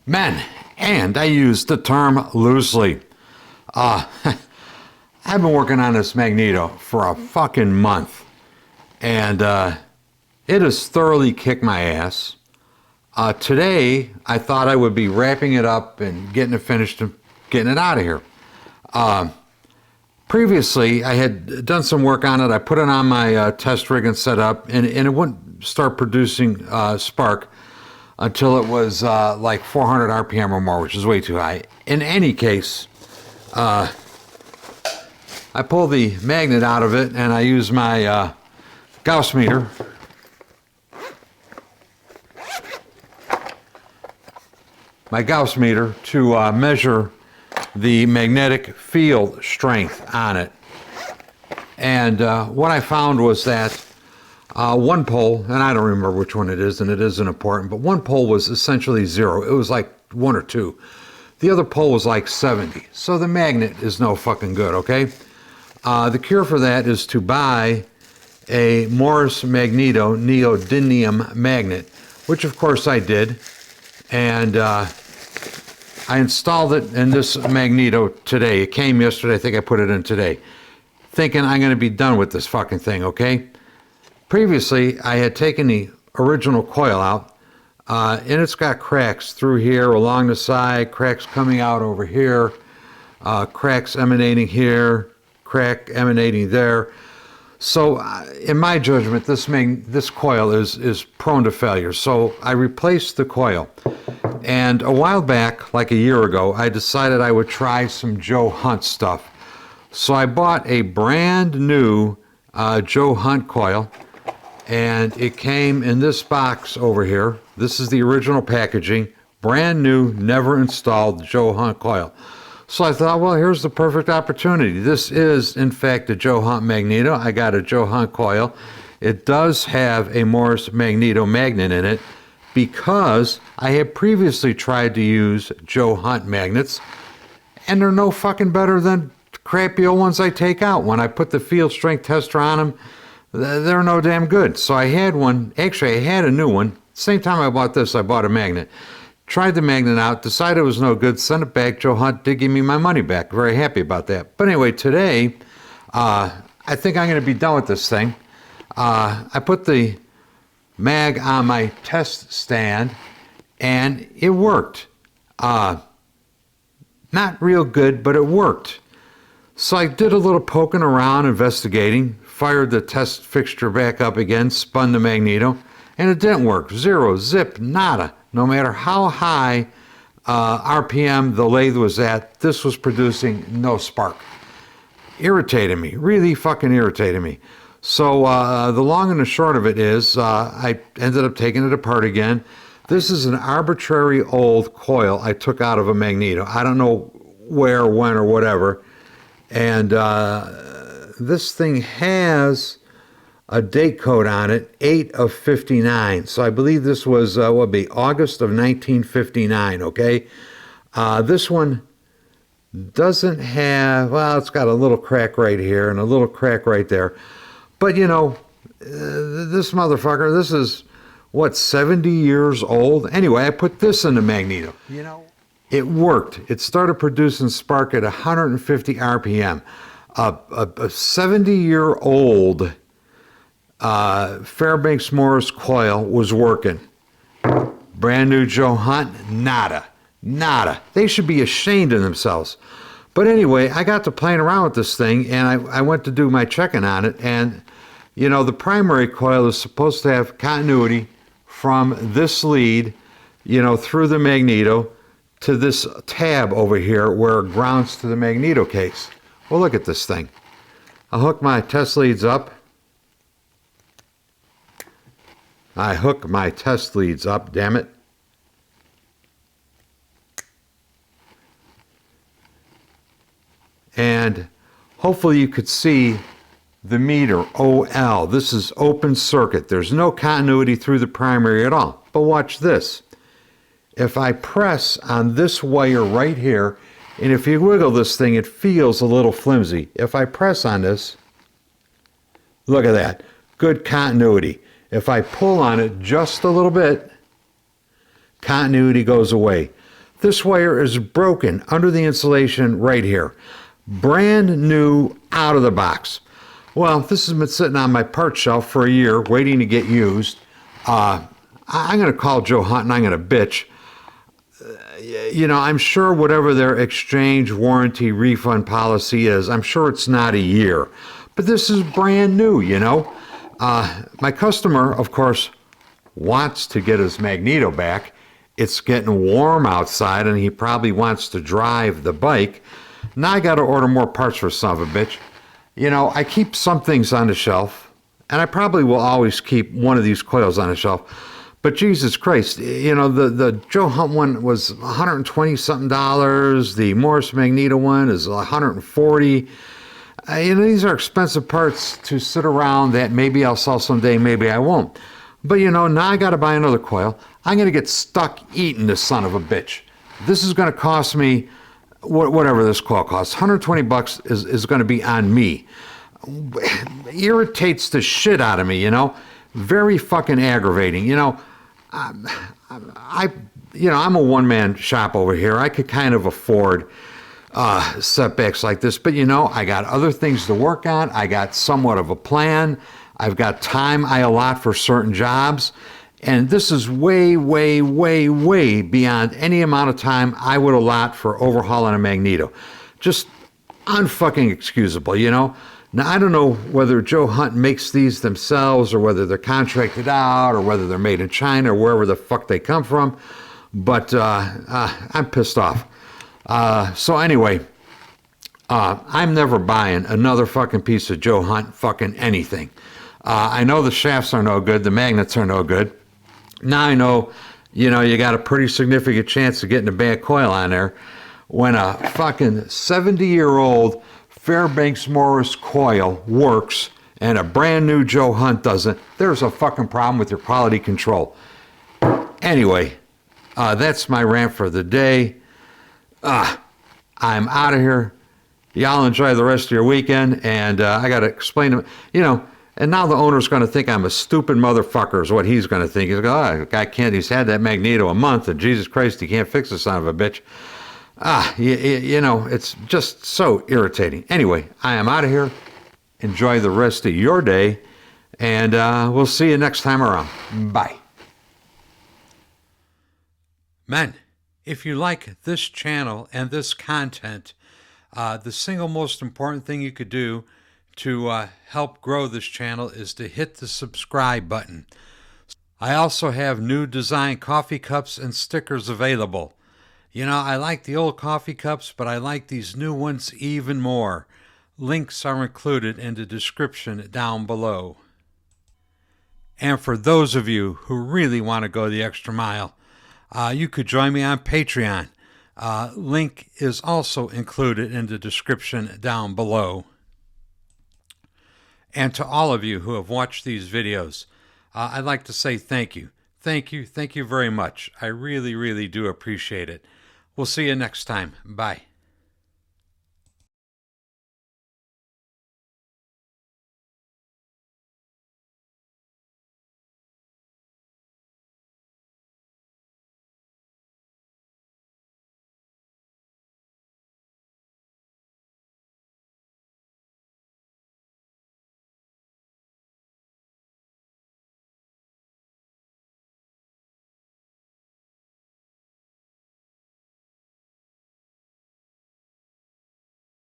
Men, and I use the term loosely. I've been working on this magneto for a fucking month, and it has thoroughly kicked my ass. Today, I thought I would be wrapping it up and getting it finished and getting it out of here. Previously, I had done some work on it. I put it on my test rig and set up, and it wouldn't start producing spark until it was like 400 RPM or more, which is way too high. In any case, I pull the magnet out of it, and I use my Gauss meter. My Gauss meter to measure the magnetic field strength on it. And what I found was that one pole, and I don't remember which one it is, and it isn't important, but one pole was essentially 0. It was like 1 or 2. The other pole was like 70. So the magnet is no fucking good, okay? The cure for that is to buy a Morse magneto neodymium magnet, which of course I did. And I installed it in this magneto today. It came yesterday. I think I put it in today, thinking I'm going to be done with this fucking thing, okay? Previously, I had taken the original coil out, and it's got cracks through here, along the side, cracks coming out over here, cracks emanating here, crack emanating there. So, in my judgment, this coil is prone to failure. So, I replaced the coil. And a while back, like a year ago, I decided I would try some Joe Hunt stuff. So, I bought a brand new Joe Hunt coil, and it came in this box over here. This is the original packaging, brand new, never installed Joe Hunt coil. So I thought, well, here's the perfect opportunity. This is, in fact, a Joe Hunt magneto. I got a Joe Hunt coil. It does have a Morse magneto magnet in it because I had previously tried to use Joe Hunt magnets, and they're no fucking better than crappy old ones I take out. When I put the field strength tester on them, they're no damn good. So I had one. Actually, I had a new one. Same time I bought this, I bought a magnet. Tried the magnet out, decided it was no good, sent it back. Joe Hunt did give me my money back. Very happy about that. But anyway, today, I think I'm going to be done with this thing. I put the mag on my test stand, and it worked. Not real good, but it worked. So I did a little poking around, investigating, fired the test fixture back up again, spun the magneto, and it didn't work. 0, zip, nada. No matter how high RPM the lathe was at, this was producing no spark. Irritated me, really fucking irritated me. So the long and the short of it is I ended up taking it apart again. This is an arbitrary old coil I took out of a magneto. I don't know where, when, or whatever. And this thing has a date code on it, 8 of 59. So I believe this was, what would be, August of 1959, okay? This one doesn't have, well, it's got a little crack right here and a little crack right there. But, you know, this motherfucker, this is, what, 70 years old? Anyway, I put this in the magneto. You know, it worked. It started producing spark at 150 RPM. A 70-year-old Fairbanks Morris coil was working. Brand new Joe Hunt, nada. They should be ashamed of themselves. But anyway, I got to playing around with this thing, and I went to do my checking on it, and you know, the primary coil is supposed to have continuity from this lead, you know, through the magneto to this tab over here where it grounds to the magneto case. Well, look at this thing. I'll hook my test leads up. I hook my test leads up, damn it. And hopefully you could see the meter, OL. This is open circuit. There's no continuity through the primary at all. But watch this. If I press on this wire right here, and if you wiggle this thing, it feels a little flimsy. If I press on this, look at that. Good continuity. If I pull on it just a little bit, continuity goes away. This wire is broken under the insulation right here. Brand new out of the box. Well, this has been sitting on my part shelf for a year waiting to get used. I'm going to call Joe Hunt and I'm going to bitch. You know, I'm sure whatever their exchange warranty refund policy is, I'm sure it's not a year. But this is brand new, you know. My customer, of course, wants to get his magneto back. It's getting warm outside and he probably wants to drive the bike. Now I got to order more parts for son of a bitch. You know, I keep some things on the shelf, and I probably will always keep one of these coils on the shelf. But Jesus Christ, you know, the Joe Hunt one was $120-something. The Morris Magneto one is $140. You know, these are expensive parts to sit around that maybe I'll sell someday, maybe I won't. But, you know, now I got to buy another coil. I'm going to get stuck eating this son of a bitch. This is going to cost me whatever this coil costs. $120 is going to be on me. Irritates the shit out of me, you know. Very fucking aggravating. You know, I'm a one-man shop over here. I could kind of afford setbacks like this, but you know, I got other things to work on. I got somewhat of a plan. I've got time I allot for certain jobs, and this is way, way, way, way beyond any amount of time I would allot for overhauling a magneto. Just unfucking excusable, you know. Now, I don't know whether Joe Hunt makes these themselves or whether they're contracted out or whether they're made in China or wherever the fuck they come from, but I'm pissed off. So anyway, I'm never buying another fucking piece of Joe Hunt fucking anything. I know the shafts are no good, the magnets are no good. Now I know, you know, you got a pretty significant chance of getting a bad coil on there when a fucking 70-year-old Fairbanks Morris coil works and a brand new Joe Hunt doesn't. There's a fucking problem with your quality control. Anyway, that's my rant for the day. I'm out of here. Y'all enjoy the rest of your weekend, and I got to explain to him, you know, and now the owner's going to think I'm a stupid motherfucker is what he's going to think. He's going, oh, guy can't, he's had that magneto a month, and Jesus Christ, he can't fix the son of a bitch. You know, it's just so irritating. Anyway, I am out of here. Enjoy the rest of your day, and we'll see you next time around. Bye. Men, if you like this channel and this content, the single most important thing you could do to help grow this channel is to hit the subscribe button. I also have new design coffee cups and stickers available. You know, I like the old coffee cups, but I like these new ones even more. Links are included in the description down below. And for those of you who really want to go the extra mile, you could join me on Patreon. Link is also included in the description down below. And to all of you who have watched these videos, I'd like to say thank you. Thank you very much. I really, really do appreciate it. We'll see you next time. Bye.